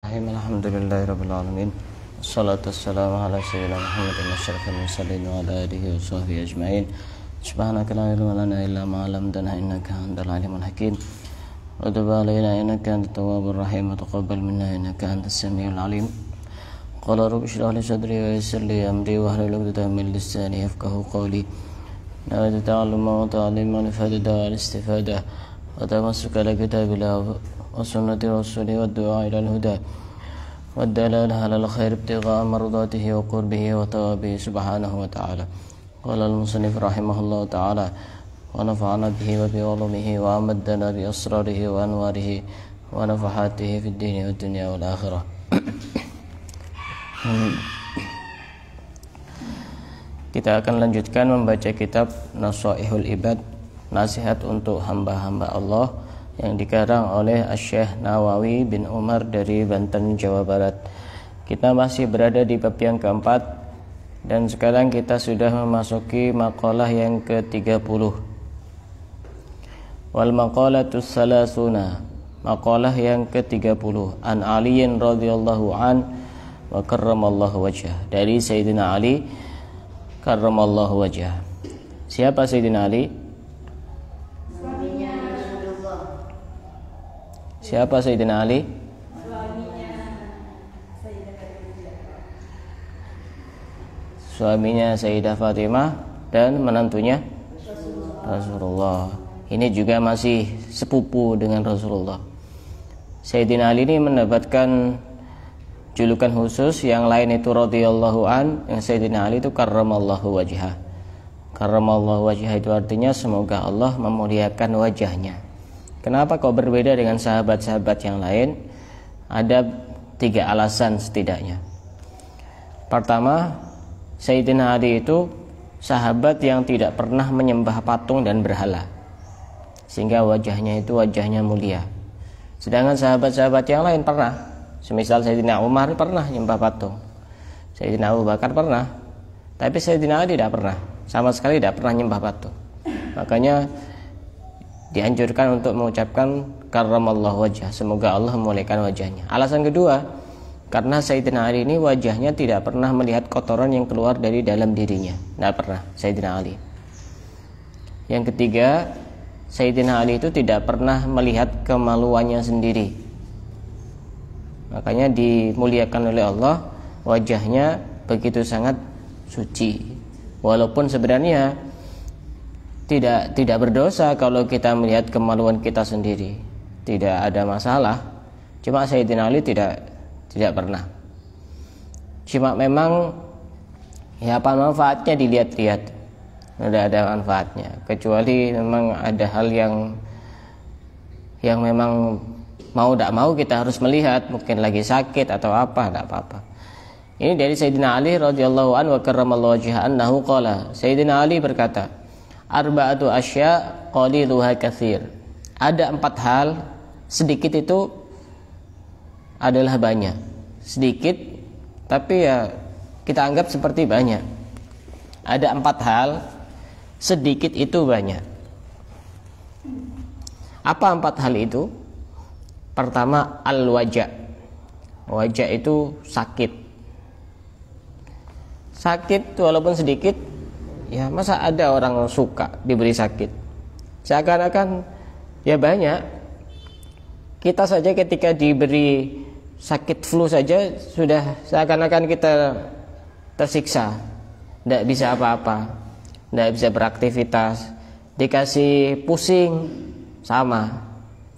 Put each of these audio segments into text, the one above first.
Alhamdulillahirabbil alamin. Wassalatu wassalamu ala sayyidina Muhammadin asyrafil mursalin wa ala alihi wa sahbihi ajmain. Subhanaka la ilma lana illa ma 'allamtana innaka antal alimul hakim. Wa tub alaina innaka antat tawwabur rahim wa taqabbal minna innaka antas samiul alim. Qala rabbi shrah li sadri wa yassir li amri wa hlul 'uqdatam min lisani yafqahu qawli. Nawaitu ta'alluma wa ta'lima li fadida wal istifadah wa tamassuka li kitabillah wa sunnati rasuli wa du'a ila al-huda wa dalal ala al-khair ibtigha'a mardatihi wa qurbihi wa tawabihi subhanahu wa ta'ala. Qala al-musannif rahimahullah ta'ala wa nafa'ana bihi wa bi ulumihi wa amaddana bi asrarihi wa anwarihi wa nafahatihi fid dini wa dunya wal akhirah. Kita akan lanjutkan membaca kitab Nasaihul Ibad, nasihat untuk hamba-hamba Allah, yang dikarang oleh Asy-Syaikh Nawawi bin Umar dari Banten, Jawa Barat. Kita masih berada di bab yang keempat, dan sekarang kita sudah memasuki maqalah yang ke-30. Wal maqalatus salasuna, maqalah yang ke-30, an Aliin radhiyallahu an wa karramallahu wajhah, dari Sayyidina Ali karramallahu wajhah. Siapa Sayyidina Ali? Siapa Sayyidina Ali? Suaminya Sayyidah Fatimah dan menantunya Rasulullah. Ini juga masih sepupu dengan Rasulullah. Sayyidina Ali ini mendapatkan julukan khusus, yang lain itu radhiyallahu an, yang Sayyidina Ali itu karramallahu wajhah. Karramallahu wajhah itu artinya semoga Allah memuliakan wajahnya. Kenapa kok berbeda dengan sahabat-sahabat yang lain? Ada 3 alasan setidaknya. Pertama, Sayyidina Ali itu sahabat yang tidak pernah menyembah patung dan berhala, sehingga wajahnya itu wajahnya mulia. Sedangkan sahabat-sahabat yang lain pernah. Semisal Sayyidina Umar pernah menyembah patung, Sayyidina Abu Bakar pernah, tapi Sayyidina Ali tidak pernah, sama sekali tidak pernah menyembah patung. Makanya dianjurkan untuk mengucapkan karramallahu wajhah, semoga Allah memuliakan wajahnya. Alasan kedua, karena Sayyidina Ali ini wajahnya tidak pernah melihat kotoran yang keluar dari dalam dirinya, tidak pernah Sayyidina Ali. Yang ketiga, Sayyidina Ali itu tidak pernah melihat kemaluannya sendiri, makanya dimuliakan oleh Allah, wajahnya begitu sangat suci. Walaupun sebenarnya tidak berdosa kalau kita melihat kemaluan kita sendiri, tidak ada masalah. Cuma Sayyidina Ali tidak pernah. Cuma memang ya apa manfaatnya dilihat-lihat, tidak ada manfaatnya, kecuali memang ada hal yang memang mau tidak mau kita harus melihat, mungkin lagi sakit atau apa, tidak apa-apa. Ini dari Sayyidina Ali radhiyallahu anhu wa karramallahu wajhahu annahu qala, Sayyidina Ali berkata, arba'atu asya qaliluha katsir. Ada 4 hal, sedikit itu adalah banyak. Sedikit tapi ya kita anggap seperti banyak. Ada 4 hal, sedikit itu banyak. Apa 4 hal itu? Pertama, al-waja'. Wajah itu sakit. Sakit walaupun sedikit, ya masa ada orang suka diberi sakit? Seakan-akan ya banyak. Kita saja ketika diberi sakit flu saja sudah seakan-akan kita tersiksa, tidak bisa apa-apa, tidak bisa beraktivitas. Dikasih pusing, sama.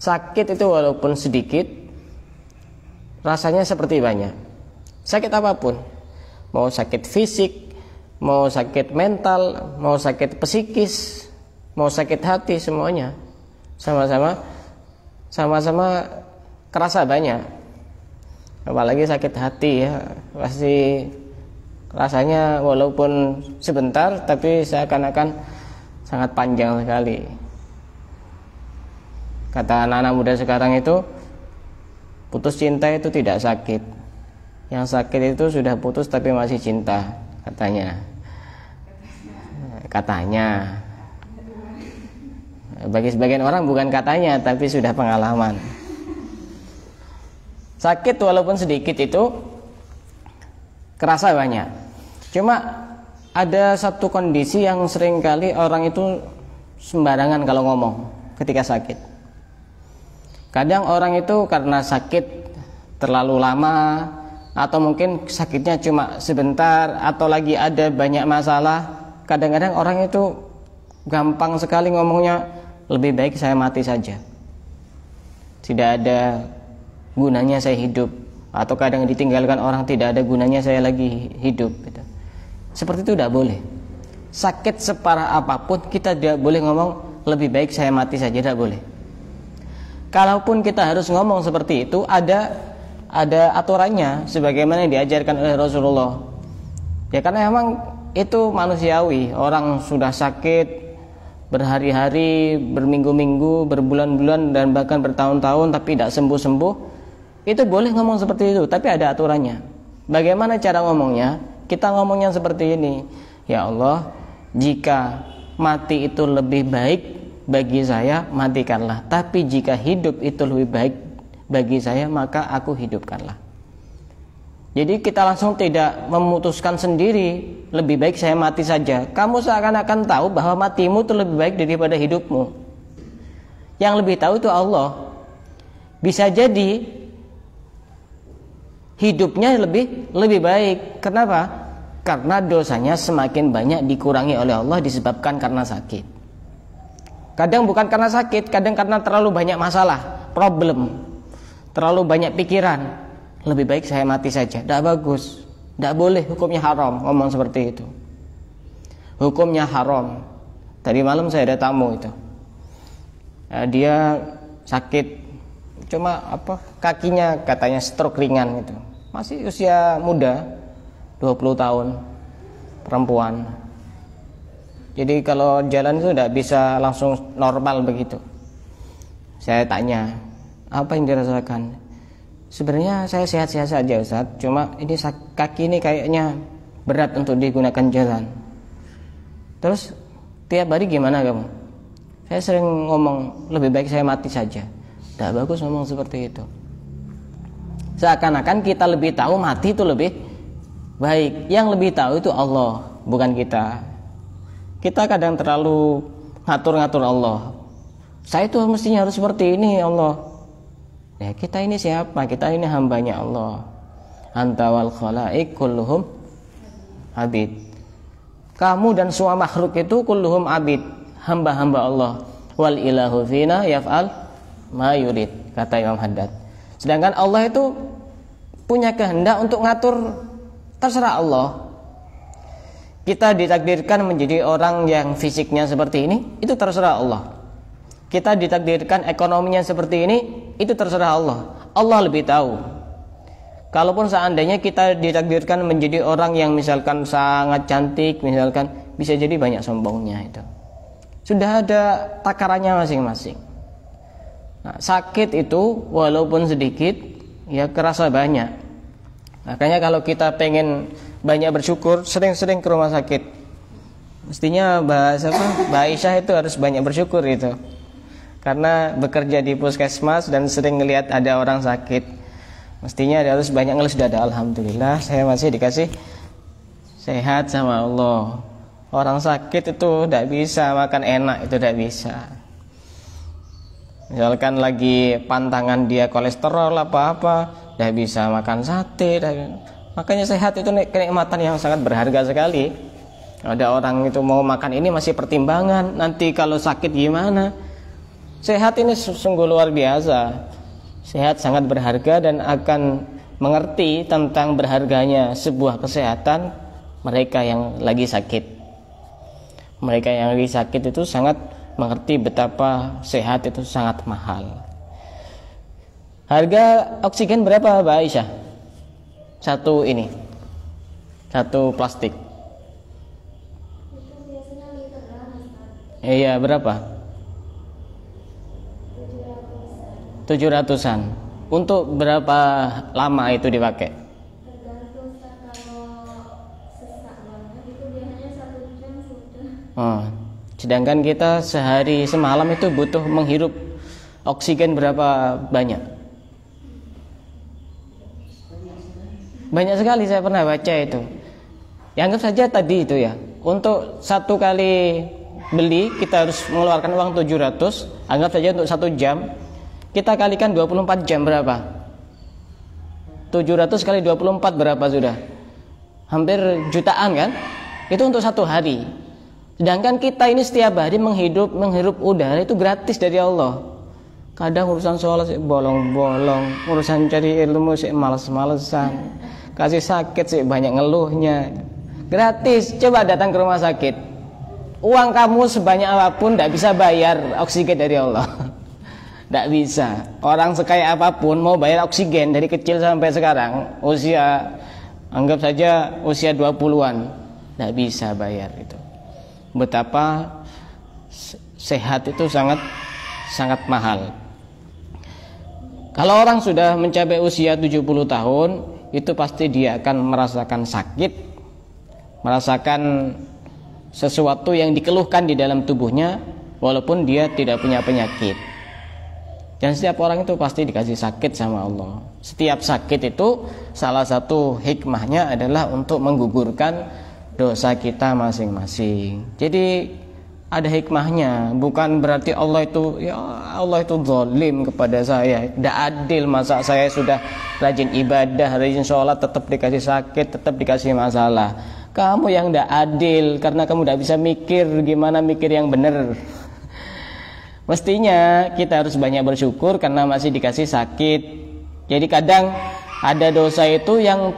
Sakit itu walaupun sedikit, rasanya seperti banyak. Sakit apapun, mau sakit fisik, mau sakit mental, mau sakit psikis, mau sakit hati, semuanya sama-sama kerasa banyak. Apalagi sakit hati ya, pasti rasanya walaupun sebentar tapi seakan-akan sangat panjang sekali. Kata anak-anak muda sekarang itu, putus cinta itu tidak sakit, yang sakit itu sudah putus tapi masih cinta, katanya. Bagi sebagian orang bukan katanya, tapi sudah pengalaman. Sakit walaupun sedikit itu kerasa banyak. Cuma ada satu kondisi yang seringkali orang itu sembarangan kalau ngomong ketika sakit. Kadang orang itu karena sakit terlalu lama, atau mungkin sakitnya cuma sebentar, atau lagi ada banyak masalah, kadang-kadang orang itu gampang sekali ngomongnya, lebih baik saya mati saja, tidak ada gunanya saya hidup. Atau kadang ditinggalkan orang, tidak ada gunanya saya lagi hidup gitu. Seperti itu tidak boleh. Sakit separah apapun kita tidak boleh ngomong lebih baik saya mati saja, tidak boleh. Kalaupun kita harus ngomong seperti itu, ada aturannya sebagaimana yang diajarkan oleh Rasulullah. Ya karena memang itu manusiawi. Orang sudah sakit berhari-hari, berminggu-minggu, berbulan-bulan, dan bahkan bertahun-tahun tapi tidak sembuh-sembuh, itu boleh ngomong seperti itu, tapi ada aturannya. Bagaimana cara ngomongnya? Kita ngomongnya seperti ini: ya Allah, jika mati itu lebih baik bagi saya, matikanlah. Tapi jika hidup itu lebih baik bagi saya, maka aku hidupkanlah. Jadi kita langsung tidak memutuskan sendiri, lebih baik saya mati saja. Kamu seakan-akan tahu bahwa matimu itu lebih baik daripada hidupmu. Yang lebih tahu itu Allah. Bisa jadi hidupnya lebih baik. Kenapa? Karena dosanya semakin banyak dikurangi oleh Allah disebabkan karena sakit. Kadang bukan karena sakit, kadang karena terlalu banyak masalah, problem, terlalu banyak pikiran. Lebih baik saya mati saja. Tidak bagus, tidak boleh, hukumnya haram ngomong seperti itu. Hukumnya haram. Tadi malam saya ada tamu itu, dia sakit, cuma kakinya katanya stroke ringan itu. Masih usia muda, 20 tahun, perempuan. Jadi kalau jalan itu tidak bisa langsung normal begitu. Saya tanya, apa yang dirasakan? Sebenarnya saya sehat-sehat saja Ustaz, cuma ini kaki ini kayaknya berat untuk digunakan jalan. Terus tiap hari gimana kamu? Saya sering ngomong lebih baik saya mati saja. Tidak bagus ngomong seperti itu. Seakan-akan kita lebih tahu mati itu lebih baik. Yang lebih tahu itu Allah, bukan kita. Kita kadang terlalu ngatur-ngatur Allah. Saya itu mestinya harus seperti ini Allah. Ya, kita ini siapa? Kita ini hambanya Allah. Anta wal khalaik kulluhum abid. Kamu dan semua makhluk itu kulluhum abid, hamba-hamba Allah. Wal ilahu fina yaf'al ma yurid, kata Imam Haddad. Sedangkan Allah itu punya kehendak untuk ngatur, terserah Allah. Kita ditakdirkan menjadi orang yang fisiknya seperti ini, itu terserah Allah. Kita ditakdirkan ekonominya seperti ini, itu terserah Allah. Allah lebih tahu. Kalaupun seandainya kita ditakdirkan menjadi orang yang misalkan sangat cantik, misalkan, bisa jadi banyak sombongnya itu. Sudah ada takarannya masing-masing. Nah, sakit itu walaupun sedikit, ya kerasa banyak. Makanya kalau kita pengen banyak bersyukur, sering-sering ke rumah sakit. Mestinya Mbak Aisyah itu harus banyak bersyukur itu. Karena bekerja di puskesmas dan sering ngelihat ada orang sakit, mestinya dia harus banyak ngeles dada. Alhamdulillah saya masih dikasih sehat sama Allah. Orang sakit itu tidak bisa makan enak, itu tidak bisa. Misalkan lagi pantangan dia kolesterol apa-apa, tidak bisa makan sate. Makanya sehat itu kenikmatan yang sangat berharga sekali. Ada orang itu mau makan ini masih pertimbangan, nanti kalau sakit gimana. Sehat ini sungguh luar biasa. Sehat sangat berharga dan akan mengerti tentang berharganya sebuah kesehatan mereka yang lagi sakit. Mereka yang lagi sakit itu sangat mengerti betapa sehat itu sangat mahal. Harga oksigen berapa Mbak Aisyah? Satu plastik. Iya, berapa? 700-an. Untuk berapa lama itu dipakai? Tergantung, kalau sesak banget itu biasanya 1 jam sudah. Sedangkan kita sehari semalam itu butuh menghirup oksigen berapa banyak? Banyak sekali saya pernah baca itu. Ya, anggap saja tadi itu ya, untuk satu kali beli kita harus mengeluarkan uang 700. Anggap saja untuk 1 jam kita kalikan 24 jam berapa? 700 kali 24 berapa sudah? Hampir jutaan kan? Itu untuk 1 hari. Sedangkan kita ini setiap hari menghirup udara itu gratis dari Allah. Kadang urusan sholat sih bolong-bolong, urusan cari ilmu sih males-malesan, kasih sakit sih banyak ngeluhnya. Gratis. Coba datang ke rumah sakit, uang kamu sebanyak apapun tidak bisa bayar oksigen dari Allah. Tidak bisa. Orang sekaya apapun mau bayar oksigen dari kecil sampai sekarang, usia anggap saja usia 20-an, tidak bisa bayar itu. Betapa sehat itu sangat mahal. Kalau orang sudah mencapai usia 70 tahun, itu pasti dia akan merasakan sakit, merasakan sesuatu yang dikeluhkan di dalam tubuhnya walaupun dia tidak punya penyakit. Dan setiap orang itu pasti dikasih sakit sama Allah. Setiap sakit itu salah satu hikmahnya adalah untuk menggugurkan dosa kita masing-masing. Jadi ada hikmahnya, bukan berarti Allah itu zalim kepada saya, tidak adil. Masa saya sudah rajin ibadah, rajin sholat tetap dikasih sakit, tetap dikasih masalah. Kamu yang tidak adil karena kamu tidak bisa mikir gimana mikir yang benar. Mestinya kita harus banyak bersyukur karena masih dikasih sakit. Jadi kadang ada dosa itu yang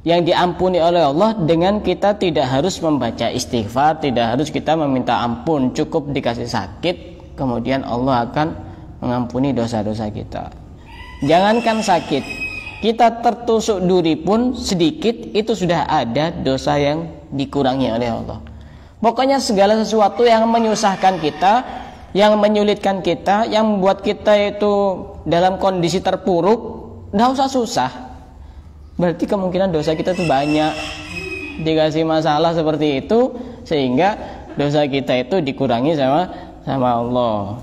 yang diampuni oleh Allah dengan kita tidak harus membaca istighfar, tidak harus kita meminta ampun, cukup dikasih sakit, kemudian Allah akan mengampuni dosa-dosa kita. Jangankan sakit, kita tertusuk duri pun sedikit itu sudah ada dosa yang dikurangi oleh Allah. Pokoknya segala sesuatu yang menyusahkan kita, yang menyulitkan kita, yang membuat kita itu dalam kondisi terpuruk, tidak usah susah. Berarti kemungkinan dosa kita itu banyak. Dikasih masalah seperti itu sehingga dosa kita itu dikurangi sama Allah.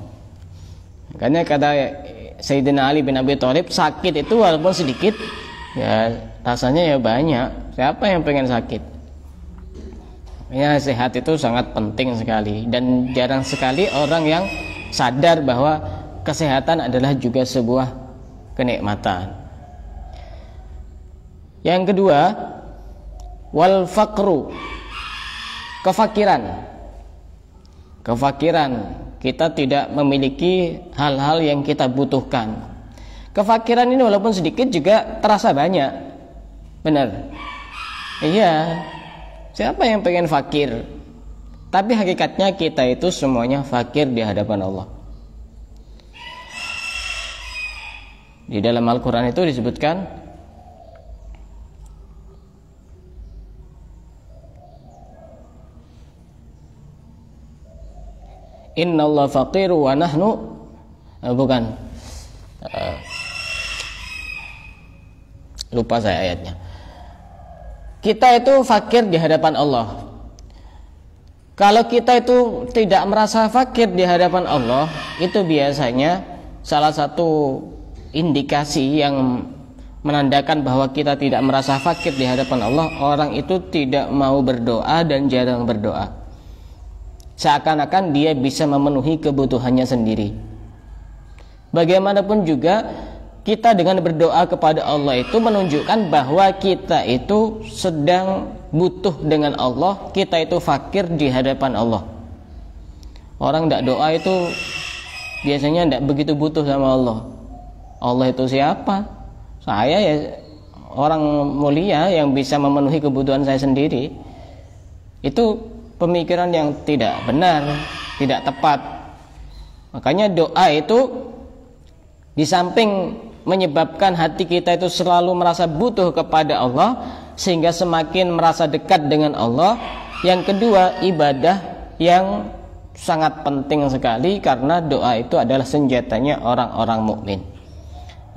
Makanya kata Sayyidina Ali bin Abi Thalib, sakit itu walaupun sedikit ya rasanya ya banyak. Siapa yang pengen sakit? Ya, sehat itu sangat penting sekali dan jarang sekali orang yang sadar bahwa kesehatan adalah juga sebuah kenikmatan. Yang kedua, wal faqru, kefakiran. Kefakiran, kita tidak memiliki hal-hal yang kita butuhkan. Kefakiran ini walaupun sedikit juga terasa banyak. Benar? Iya. Siapa yang pengen fakir? Tapi hakikatnya kita itu semuanya fakir di hadapan Allah. Di dalam Al-Quran itu disebutkan, Innallaha faqiru wa nahnu lupa saya ayatnya. Kita itu fakir di hadapan Allah. Kalau kita itu tidak merasa fakir di hadapan Allah, itu biasanya salah satu indikasi yang menandakan bahwa kita tidak merasa fakir di hadapan Allah. Orang itu tidak mau berdoa dan jarang berdoa. Seakan-akan dia bisa memenuhi kebutuhannya sendiri. Bagaimanapun juga kita dengan berdoa kepada Allah itu menunjukkan bahwa kita itu sedang butuh dengan Allah, kita itu fakir di hadapan Allah. Orang tidak doa itu biasanya tidak begitu butuh sama Allah. Allah itu siapa? Saya ya orang mulia yang bisa memenuhi kebutuhan saya sendiri. Itu pemikiran yang tidak benar, tidak tepat. Makanya doa itu di samping menyebabkan hati kita itu selalu merasa butuh kepada Allah sehingga semakin merasa dekat dengan Allah. Yang kedua, ibadah yang sangat penting sekali karena doa itu adalah senjatanya orang-orang mukmin.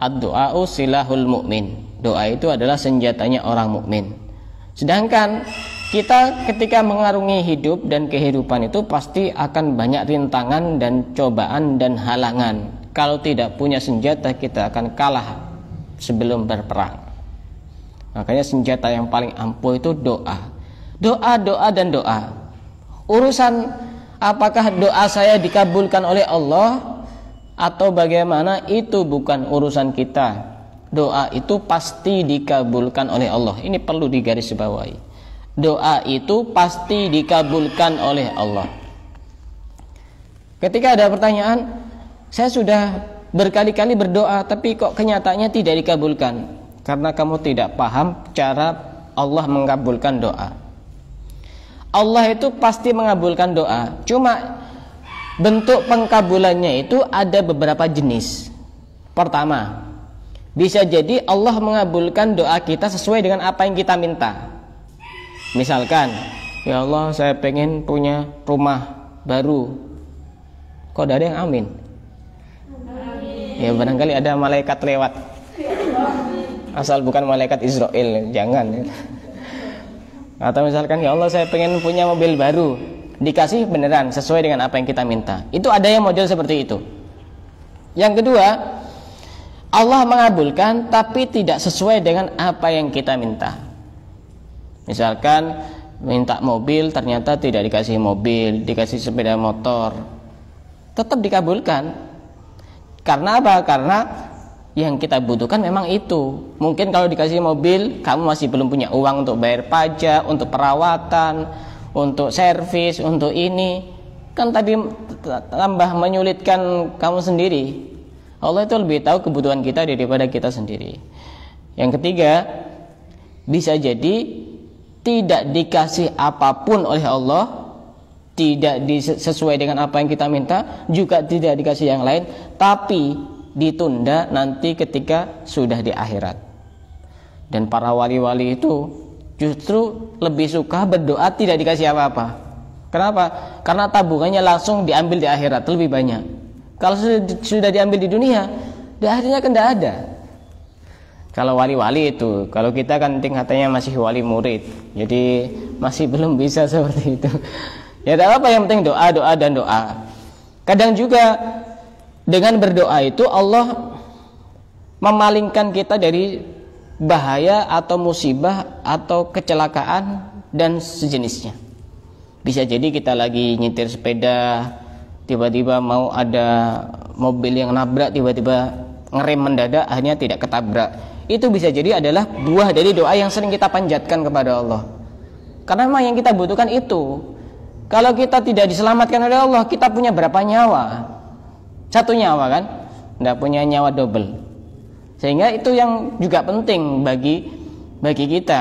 Ad-du'a'u silahul mukmin. Doa itu adalah senjatanya orang mukmin. Sedangkan kita ketika mengarungi hidup dan kehidupan itu pasti akan banyak rintangan dan cobaan dan halangan. kalau tidak punya senjata kita akan kalah sebelum berperang. Makanya senjata yang paling ampuh itu doa. Doa, doa, dan doa. Urusan apakah doa saya dikabulkan oleh Allah atau bagaimana, itu bukan urusan kita. Doa itu pasti dikabulkan oleh Allah. Ini perlu digarisbawahi. Doa itu pasti dikabulkan oleh Allah. Ketika ada pertanyaan, saya sudah berkali-kali berdoa tapi kok kenyataannya tidak dikabulkan, karena kamu tidak paham cara Allah mengabulkan doa. Allah itu pasti mengabulkan doa, cuma bentuk pengkabulannya itu ada beberapa jenis. Pertama, bisa jadi Allah mengabulkan doa kita sesuai dengan apa yang kita minta. Misalkan, ya Allah saya pengen punya rumah baru. Kok ada yang amin? Ya barangkali ada malaikat lewat. Asal bukan malaikat Israel, jangan. Atau misalkan, ya Allah saya pengen punya mobil baru. Dikasih beneran sesuai dengan apa yang kita minta. Itu ada yang model seperti itu. Yang kedua, Allah mengabulkan tapi tidak sesuai dengan apa yang kita minta. Misalkan minta mobil, ternyata tidak dikasih mobil, dikasih sepeda motor. Tetap dikabulkan. Karena apa? Karena yang kita butuhkan memang itu. Mungkin kalau dikasih mobil, kamu masih belum punya uang untuk bayar pajak, untuk perawatan, untuk servis, untuk ini. Kan tadi tambah menyulitkan kamu sendiri. Allah itu lebih tahu kebutuhan kita daripada kita sendiri. Yang ketiga, bisa jadi tidak dikasih apapun oleh Allah, tidak sesuai dengan apa yang kita minta, juga tidak dikasih yang lain, tapi ditunda nanti ketika sudah di akhirat. Dan para wali-wali itu justru lebih suka berdoa tidak dikasih apa-apa. Kenapa? Karena tabungannya langsung diambil di akhirat lebih banyak. Kalau sudah diambil di dunia, di akhirnya kan tidak ada. Kalau wali-wali itu, kalau kita kan tingkatannya masih wali murid, jadi masih belum bisa seperti itu. Ya tidak apa, yang penting doa, doa, dan doa. Kadang juga dengan berdoa itu Allah memalingkan kita dari bahaya atau musibah atau kecelakaan dan sejenisnya. Bisa jadi kita lagi nyetir sepeda, tiba-tiba mau ada mobil yang nabrak, tiba-tiba ngerem mendadak, akhirnya tidak ketabrak. Itu bisa jadi adalah buah dari doa yang sering kita panjatkan kepada Allah. Karena memang yang kita butuhkan itu. Kalau kita tidak diselamatkan oleh Allah, kita punya berapa nyawa? Satu nyawa kan? Tidak punya nyawa double. Sehingga itu yang juga penting bagi kita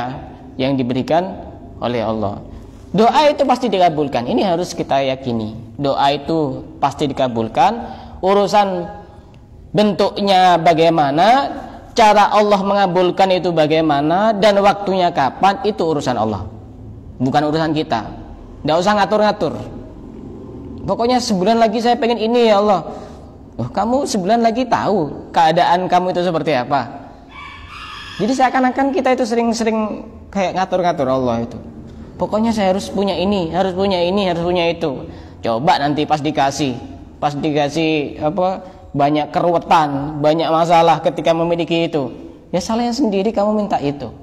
yang diberikan oleh Allah. Doa itu pasti dikabulkan. Ini harus kita yakini. Doa itu pasti dikabulkan. Urusan bentuknya bagaimana, cara Allah mengabulkan itu bagaimana, dan waktunya kapan, itu urusan Allah, bukan urusan kita. Tidak usah ngatur-ngatur. Pokoknya sebulan lagi saya pengen ini ya Allah. Oh, kamu sebulan lagi tahu keadaan kamu itu seperti apa. Jadi seakan-akan kita itu sering-sering kayak ngatur-ngatur Allah itu. Pokoknya saya harus punya ini, harus punya ini, harus punya itu. Coba nanti pas dikasih banyak keruwetan, banyak masalah ketika memiliki itu. Ya salahnya sendiri, kamu minta itu.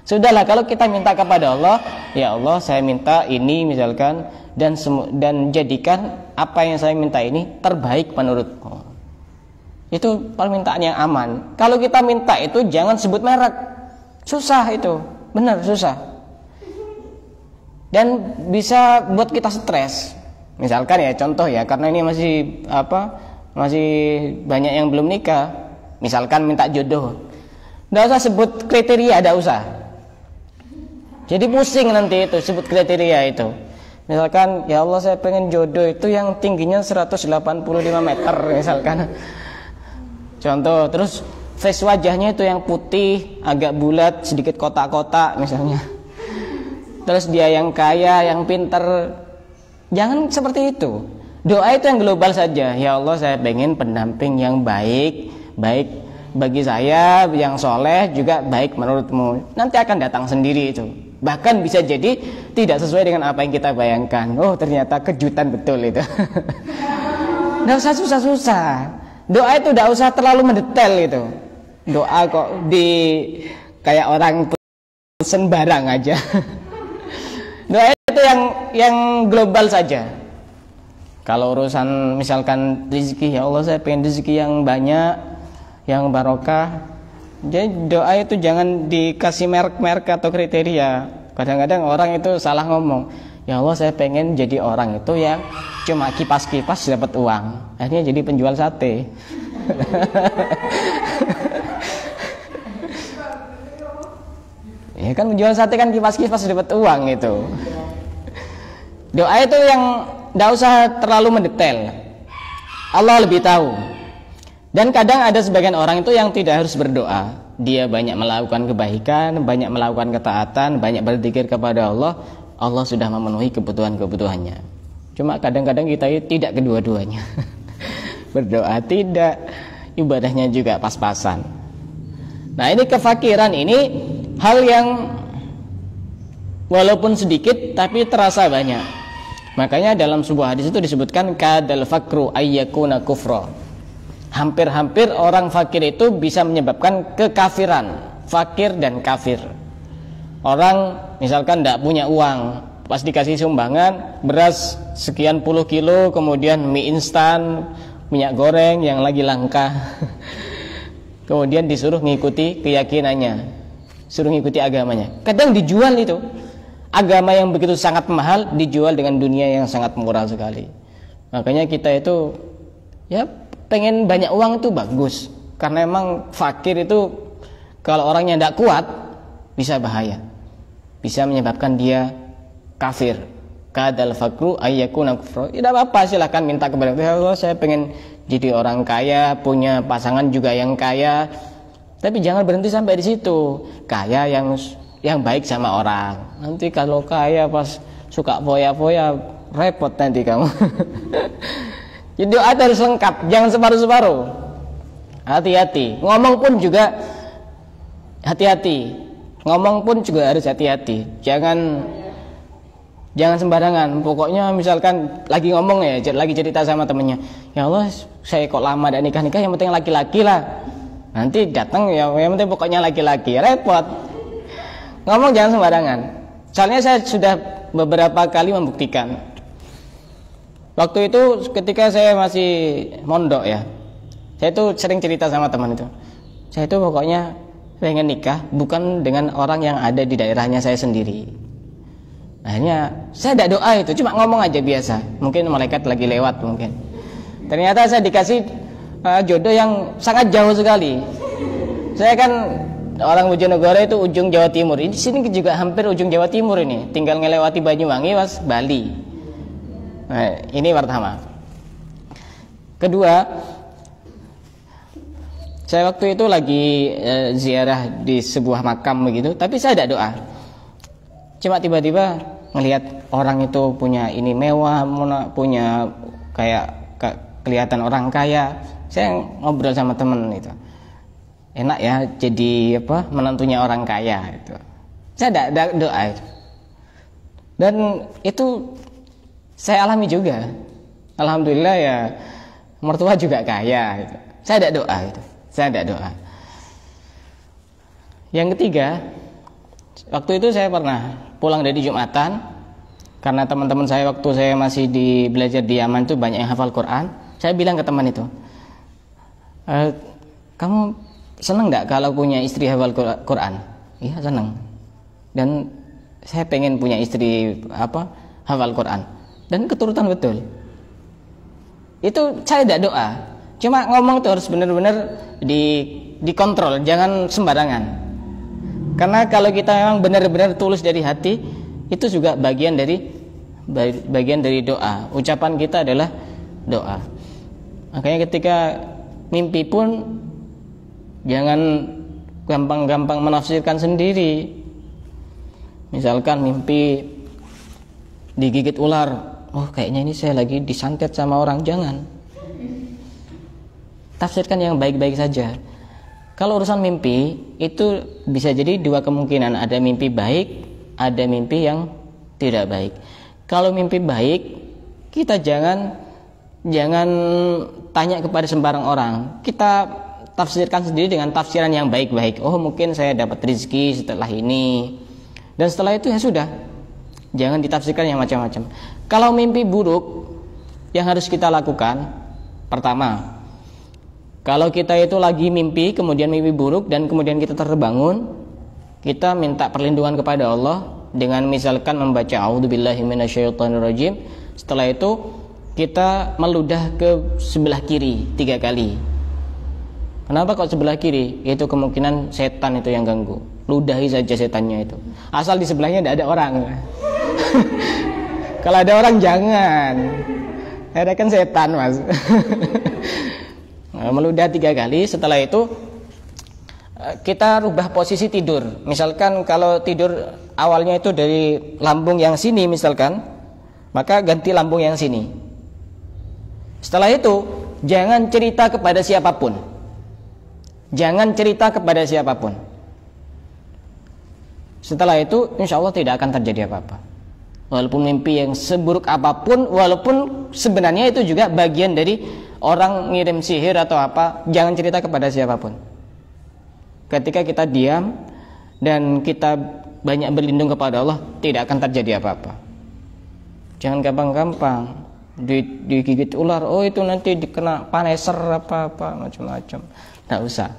Sudahlah, kalau kita minta kepada Allah, ya Allah saya minta ini misalkan, dan jadikan apa yang saya minta ini terbaik menurutmu. Itu permintaan yang aman. Kalau kita minta itu jangan sebut merek. Susah itu, benar susah. Dan bisa buat kita stres. Misalkan ya contoh ya, karena ini masih banyak yang belum nikah. Misalkan minta jodoh, nggak usah sebut kriteria, nggak usah. Jadi pusing nanti itu sebut kriteria itu. Misalkan, ya Allah saya pengen jodoh itu yang tingginya 185 meter misalkan. Contoh, terus face wajahnya itu yang putih, agak bulat, sedikit kotak-kotak misalnya. Terus dia yang kaya, yang pinter. Jangan seperti itu. Doa itu yang global saja. Ya Allah saya pengen pendamping yang baik bagi saya, yang soleh juga baik menurutmu. Nanti akan datang sendiri itu. Bahkan bisa jadi tidak sesuai dengan apa yang kita bayangkan. Oh ternyata kejutan betul itu. Nggak usah susah-susah. Doa itu tidak usah terlalu mendetail gitu. Doa kok di kayak orang pesen barang aja. Doa itu yang global saja. Kalau urusan misalkan rezeki, ya Allah saya pengen rezeki yang banyak, yang barokah. Jadi doa itu jangan dikasih merek-merek atau kriteria. Kadang-kadang orang itu salah ngomong. Ya Allah saya pengen jadi orang itu yang cuma kipas-kipas dapat uang. Akhirnya jadi penjual sate. Ya kan penjual sate kan kipas-kipas dapat uang itu. Doa itu yang tidak usah terlalu mendetail. Allah lebih tahu. Dan kadang ada sebagian orang itu yang tidak harus berdoa. Dia banyak melakukan kebaikan, banyak melakukan ketaatan, banyak berzikir kepada Allah. Allah sudah memenuhi kebutuhan-kebutuhannya. Cuma kadang-kadang kita tidak kedua-duanya. Berdoa tidak, ibadahnya juga pas-pasan. Nah ini kefakiran ini hal yang walaupun sedikit tapi terasa banyak. Makanya dalam sebuah hadis itu disebutkan kadal fakru ayyakuna kufra. Hampir-hampir orang fakir itu bisa menyebabkan kekafiran. Fakir dan kafir. Orang misalkan tidak punya uang, pas dikasih sumbangan beras sekian puluh kilo, kemudian mie instan, minyak goreng yang lagi langka. Kemudian disuruh mengikuti keyakinannya, suruh mengikuti agamanya. Kadang dijual itu. Agama yang begitu sangat mahal dijual dengan dunia yang sangat murah sekali. Makanya kita itu ya pengen banyak uang itu bagus. Karena emang fakir itu kalau orangnya tidak kuat bisa bahaya. Bisa menyebabkan dia kafir. Kadal fakru ayyakuna kufra. Tidak apa-apa, silahkan minta kepada Allah, saya pengen jadi orang kaya, punya pasangan juga yang kaya. Tapi jangan berhenti sampai di situ. Kaya yang baik sama orang. Nanti kalau kaya pas suka foya-foya repot nanti kamu. Jadi doa harus lengkap, jangan separuh-separuh. Hati-hati. Ngomong pun juga hati-hati. Ngomong pun juga harus hati-hati. Jangan sembarangan. Pokoknya misalkan lagi ngomong ya, lagi cerita sama temennya. Ya Allah, saya kok lama dan nikah-nikah, yang penting laki-laki lah. Nanti datang ya, yang penting pokoknya laki-laki. Repot. Ngomong jangan sembarangan. Soalnya saya sudah beberapa kali membuktikan. Waktu itu ketika saya masih mondok ya, saya itu sering cerita sama teman itu. Saya itu pokoknya pengen nikah bukan dengan orang yang ada di daerahnya saya sendiri. Akhirnya saya tidak doa itu, cuma ngomong aja biasa. Mungkin malaikat lagi lewat mungkin. Ternyata saya dikasih jodoh yang sangat jauh sekali. Saya kan orang Bojonegoro itu ujung Jawa Timur. Di sini juga hampir ujung Jawa Timur ini. Tinggal ngelewati Banyuwangi was Bali. Nah, ini pertama. Kedua, saya waktu itu lagi ziarah di sebuah makam begitu, tapi saya tidak doa. Cuma tiba-tiba melihat orang itu punya ini mewah, punya kayak kelihatan orang kaya. Saya ngobrol sama temen itu. Enak ya jadi menantunya orang kaya itu. Saya tidak doa itu. Dan itu saya alami juga. Alhamdulillah ya mertua juga kaya gitu. Saya tidak doa itu. Saya tidak doa. Yang ketiga, waktu itu saya pernah pulang dari Jumatan karena teman-teman saya waktu saya masih belajar di Yaman itu banyak yang hafal Quran. Saya bilang ke teman itu, kamu senang nggak kalau punya istri hafal Quran? Iya senang. Dan saya pengen punya istri hafal Quran. Dan keturutan betul. Itu saya tidak doa. Cuma ngomong tuh harus benar-benar dikontrol, jangan sembarangan. Karena kalau kita memang benar-benar tulus dari hati, itu juga bagian dari doa. Ucapan kita adalah doa. Makanya ketika mimpi pun jangan gampang-gampang menafsirkan sendiri. Misalkan mimpi digigit ular, oh kayaknya ini saya lagi disantet sama orang, jangan. Tafsirkan yang baik-baik saja. Kalau urusan mimpi itu bisa jadi dua kemungkinan, ada mimpi baik, ada mimpi yang tidak baik. Kalau mimpi baik, kita jangan jangan tanya kepada sembarang orang. Kita tafsirkan sendiri dengan tafsiran yang baik-baik. Oh, mungkin saya dapat rezeki setelah ini, dan setelah itu ya sudah. Jangan ditafsirkan yang macam-macam. Kalau mimpi buruk, yang harus kita lakukan, pertama, kalau kita itu lagi mimpi, kemudian mimpi buruk, dan kemudian kita terbangun, kita minta perlindungan kepada Allah dengan misalkan membaca A'udzubillahi minasyaitonirrajim. Setelah itu kita meludah ke sebelah kiri 3 kali. Kenapa kok sebelah kiri? Itu kemungkinan setan itu yang ganggu. Ludahi saja setannya itu, asal di sebelahnya tidak ada orang. Kalau ada orang jangan, ada kan setan, mas. Meludah 3 kali. Setelah itu kita rubah posisi tidur. Misalkan kalau tidur awalnya itu dari lambung yang sini misalkan, maka ganti lambung yang sini. Setelah itu jangan cerita kepada siapapun. Jangan cerita kepada siapapun. Setelah itu insya Allah tidak akan terjadi apa-apa. Walaupun mimpi yang seburuk apapun, walaupun sebenarnya itu juga bagian dari orang ngirim sihir atau apa, jangan cerita kepada siapapun. Ketika kita diam dan kita banyak berlindung kepada Allah, tidak akan terjadi apa-apa. Jangan gampang-gampang digigit ular, oh itu nanti dikena paneser apa-apa macam-macam. Tidak usah.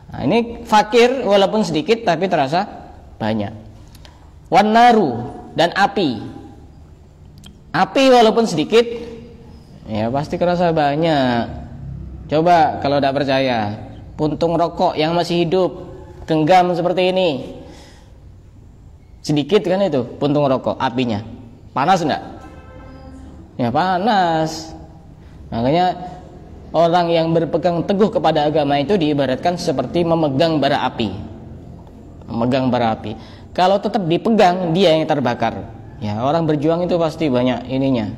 Nah, ini fakir walaupun sedikit tapi terasa banyak. Wanaru, dan api. Api walaupun sedikit ya pasti kerasa banyak. Coba kalau tidak percaya, puntung rokok yang masih hidup, genggam seperti ini, sedikit kan itu puntung rokok, apinya panas enggak? Ya panas. Makanya orang yang berpegang teguh kepada agama itu diibaratkan seperti memegang bara api. Memegang bara api. Kalau tetap dipegang, dia yang terbakar. Ya, orang berjuang itu pasti banyak ininya,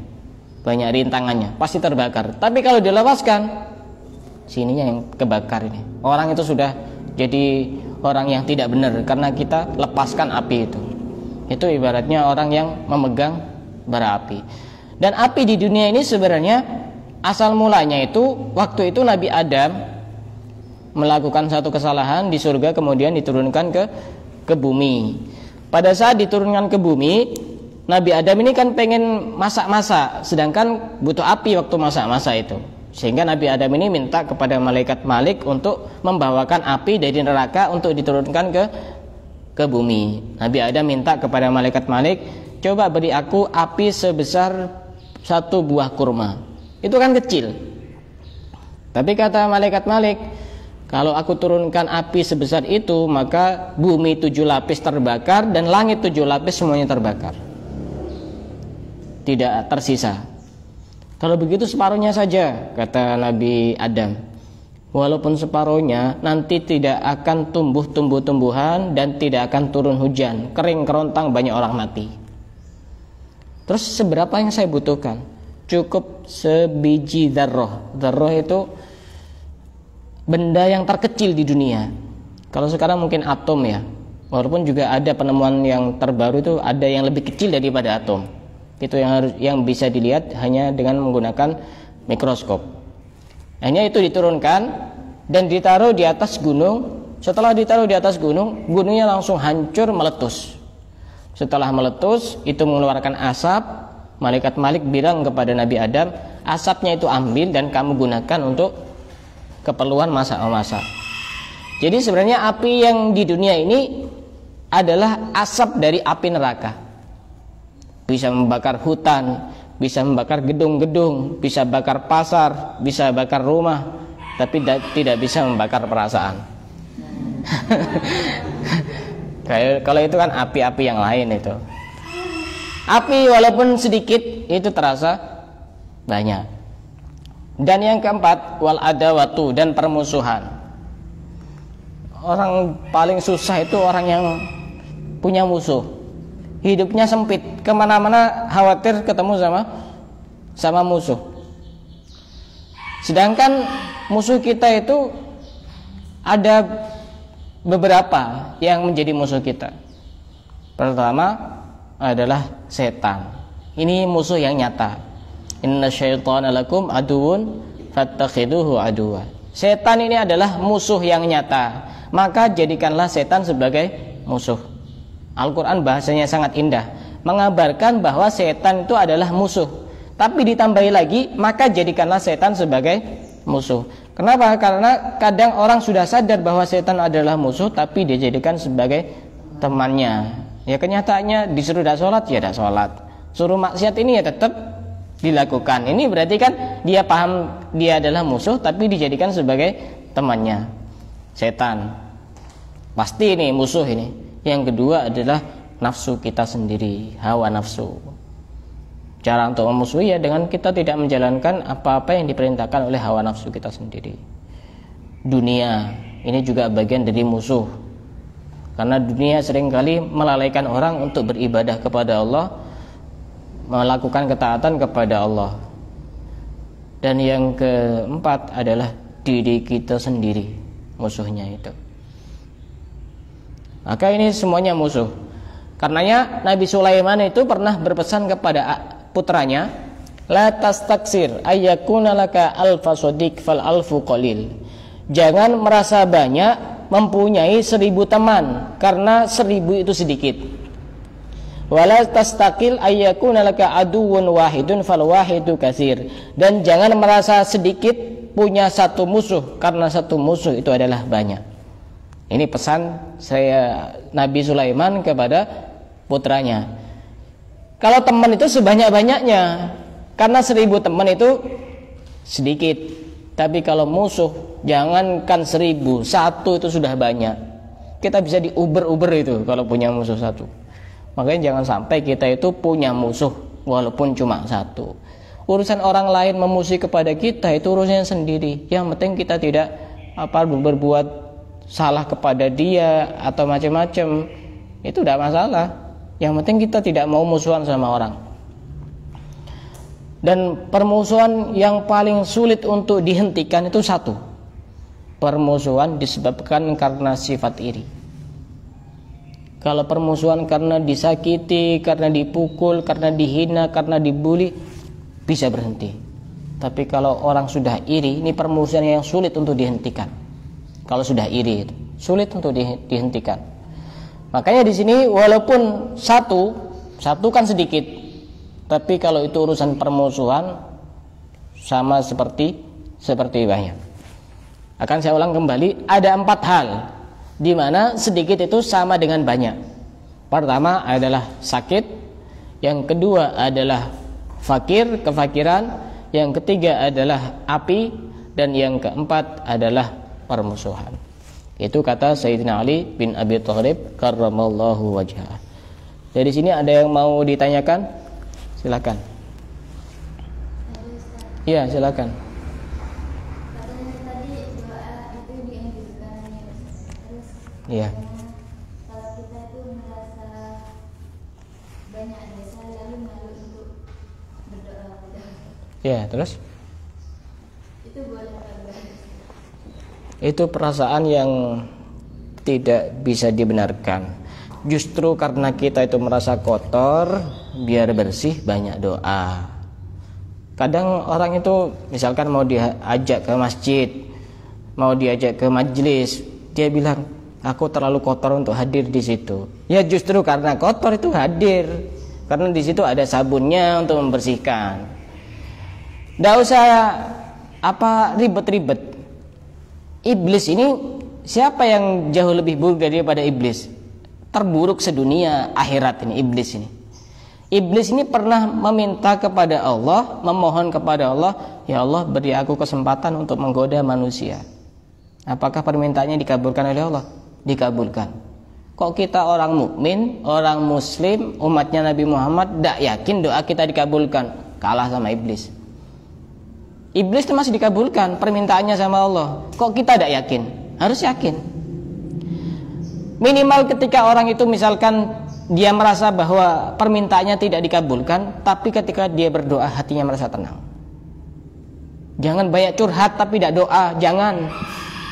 banyak rintangannya, pasti terbakar. Tapi kalau dilepaskan, sininya yang kebakar ini. Orang itu sudah jadi orang yang tidak benar karena kita lepaskan api itu. Itu ibaratnya orang yang memegang bara api. Dan api di dunia ini sebenarnya asal mulanya itu waktu itu Nabi Adam melakukan satu kesalahan di surga, kemudian diturunkan ke bumi. Pada saat diturunkan ke bumi, Nabi Adam ini kan pengen masak-masak, sedangkan butuh api waktu masak-masak itu. Sehingga Nabi Adam ini minta kepada malaikat Malik untuk membawakan api dari neraka untuk diturunkan ke bumi. Nabi Adam minta kepada malaikat Malik, coba beri aku api sebesar 1 buah kurma. Itu kan kecil. Tapi kata malaikat Malik, kalau aku turunkan api sebesar itu, maka bumi 7 lapis terbakar dan langit 7 lapis semuanya terbakar, tidak tersisa. Kalau begitu separuhnya saja, kata Nabi Adam. Walaupun separuhnya, nanti tidak akan tumbuh tumbuh-tumbuhan dan tidak akan turun hujan, kering kerontang, banyak orang mati. Terus seberapa yang saya butuhkan? Cukup sebiji dzarrah. Dzarrah itu benda yang terkecil di dunia. Kalau sekarang mungkin atom ya. Walaupun juga ada penemuan yang terbaru itu ada yang lebih kecil daripada atom. Itu yang bisa dilihat hanya dengan menggunakan mikroskop. Hanya itu diturunkan dan ditaruh di atas gunung. Setelah ditaruh di atas gunung, gunungnya langsung hancur, meletus. Setelah meletus, itu mengeluarkan asap. Malaikat Malik bilang kepada Nabi Adam, asapnya itu ambil dan kamu gunakan untuk keperluan masak-masak. Jadi sebenarnya api yang di dunia ini adalah asap dari api neraka. Bisa membakar hutan, bisa membakar gedung-gedung, bisa bakar pasar, bisa bakar rumah, tapi tidak bisa membakar perasaan. Kalau itu kan api-api yang lain itu. Api walaupun sedikit itu terasa banyak. Dan yang keempat, wal adawatu, dan permusuhan. Orang paling susah itu orang yang punya musuh. Hidupnya sempit, kemana-mana khawatir ketemu sama musuh. Sedangkan musuh kita itu ada beberapa yang menjadi musuh kita. Pertama adalah setan. Ini musuh yang nyata. Inna syaitana lakum aduun fattakhiduhu aduwa. Setan ini adalah musuh yang nyata, maka jadikanlah setan sebagai musuh. Al-Quran bahasanya sangat indah, mengabarkan bahwa setan itu adalah musuh. Tapi ditambahi lagi, maka jadikanlah setan sebagai musuh. Kenapa? Karena kadang orang sudah sadar bahwa setan adalah musuh, tapi dia jadikan sebagai temannya. Ya kenyataannya disuruh tidak sholat, ya tidak sholat. Suruh maksiat ini ya tetap dilakukan. Ini berarti kan dia paham dia adalah musuh, tapi dijadikan sebagai temannya. Setan pasti ini musuh ini. Yang kedua adalah nafsu kita sendiri, hawa nafsu. Cara untuk memusuhi ya dengan kita tidak menjalankan apa-apa yang diperintahkan oleh hawa nafsu kita sendiri. Dunia ini juga bagian dari musuh, karena dunia seringkali melalaikan orang untuk beribadah kepada Allah, melakukan ketaatan kepada Allah. Dan yang keempat adalah diri kita sendiri, musuhnya itu. Maka ini semuanya musuh. Karenanya Nabi Sulaiman itu pernah berpesan kepada putranya, la tastaksir ayyakuna laka alfa sadiq fal alfu qalil. Jangan merasa banyak mempunyai 1000 teman, karena 1000 itu sedikit. Wala tastaqil ayyakuna laka aduwwun wahidun fal wahidu katsir. Dan jangan merasa sedikit punya satu musuh, karena satu musuh itu adalah banyak. Ini pesan saya Nabi Sulaiman kepada putranya. Kalau teman itu sebanyak-banyaknya, karena 1000 teman itu sedikit. Tapi kalau musuh, jangankan 1000, satu itu sudah banyak. Kita bisa diuber-uber itu kalau punya musuh satu. Makanya jangan sampai kita itu punya musuh walaupun cuma satu. Urusan orang lain memusuhi kepada kita itu urusannya sendiri. Yang penting kita tidak berbuat salah kepada dia atau macam-macam, itu tidak masalah. Yang penting kita tidak mau musuhan sama orang. Dan permusuhan yang paling sulit untuk dihentikan itu satu. Permusuhan disebabkan karena sifat iri. Kalau permusuhan karena disakiti, karena dipukul, karena dihina, karena dibully, bisa berhenti. Tapi kalau orang sudah iri, ini permusuhan yang sulit untuk dihentikan. Kalau sudah iri, sulit untuk dihentikan. Makanya di sini walaupun satu kan sedikit, tapi kalau itu urusan permusuhan sama seperti banyak. Akan saya ulang kembali, ada 4 hal di mana sedikit itu sama dengan banyak. Pertama adalah sakit, yang kedua adalah fakir, kefakiran, yang ketiga adalah api, dan yang keempat adalah permusuhan. Itu kata Sayyidina Ali bin Abi Thalib karramallahu wajhah. Dari sini ada yang mau ditanyakan? Silakan. Iya, silakan. Iya. Kalau kita itu merasa banyak dosa lalu malu untuk berdoa. Iya, terus? Itu boleh apa? Itu perasaan yang tidak bisa dibenarkan. Justru karena kita itu merasa kotor, biar bersih banyak doa. Kadang orang itu misalkan mau diajak ke masjid, mau diajak ke majelis, dia bilang, aku terlalu kotor untuk hadir di situ. Ya justru karena kotor itu hadir, karena di situ ada sabunnya untuk membersihkan. Nggak usah ribet-ribet. Iblis ini siapa yang jauh lebih buruk daripada iblis? Terburuk sedunia akhirat ini iblis ini. Iblis ini pernah meminta kepada Allah, memohon kepada Allah, ya Allah beri aku kesempatan untuk menggoda manusia. Apakah permintaannya dikabulkan oleh Allah? Dikabulkan. Kok kita orang mukmin, orang muslim, umatnya Nabi Muhammad tidak yakin doa kita dikabulkan? Kalah sama iblis. Iblis itu masih dikabulkan permintaannya sama Allah. Kok kita tidak yakin? Harus yakin. Minimal ketika orang itu misalkan dia merasa bahwa permintaannya tidak dikabulkan, tapi ketika dia berdoa hatinya merasa tenang. Jangan banyak curhat tapi tidak doa, jangan.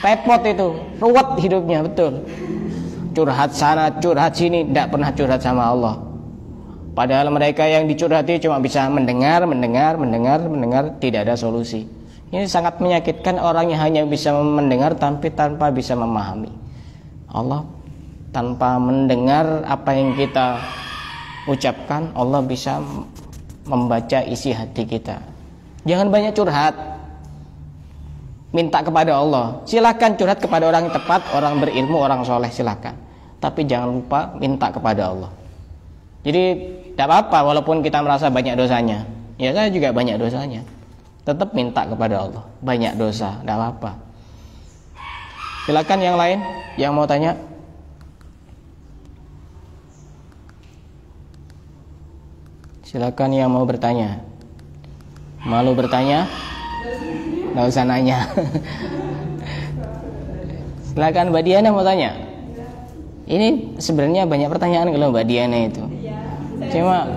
Repot itu, ruwet hidupnya, betul. Curhat sana, curhat sini, tidak pernah curhat sama Allah. Padahal mereka yang dicurhati cuma bisa mendengar, tidak ada solusi. Ini sangat menyakitkan orang yang hanya bisa mendengar tapi tanpa bisa memahami. Allah tanpa mendengar apa yang kita ucapkan, Allah bisa membaca isi hati kita. Jangan banyak curhat, minta kepada Allah. Silakan curhat kepada orang yang tepat, orang berilmu, orang soleh, silakan. Tapi jangan lupa minta kepada Allah. Jadi tidak apa-apa walaupun kita merasa banyak dosanya. Ya saya juga banyak dosanya. Tetap minta kepada Allah. Banyak dosa, tidak apa-apa. Silakan yang lain yang mau tanya. Silakan yang mau bertanya. Malu bertanya? Nggak usah nanya. Silakan Mbak Diana mau tanya. Ini sebenarnya banyak pertanyaan kalau Mbak Diana itu. Cuma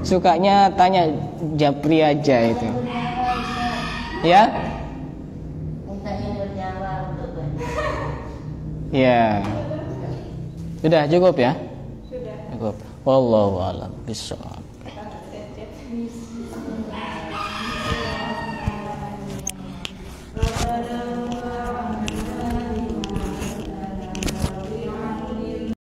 sukanya tanya japri aja itu. Ya? Ya. Sudah cukup ya? Sudah. Cukup. Wallahu a'lam bishawab.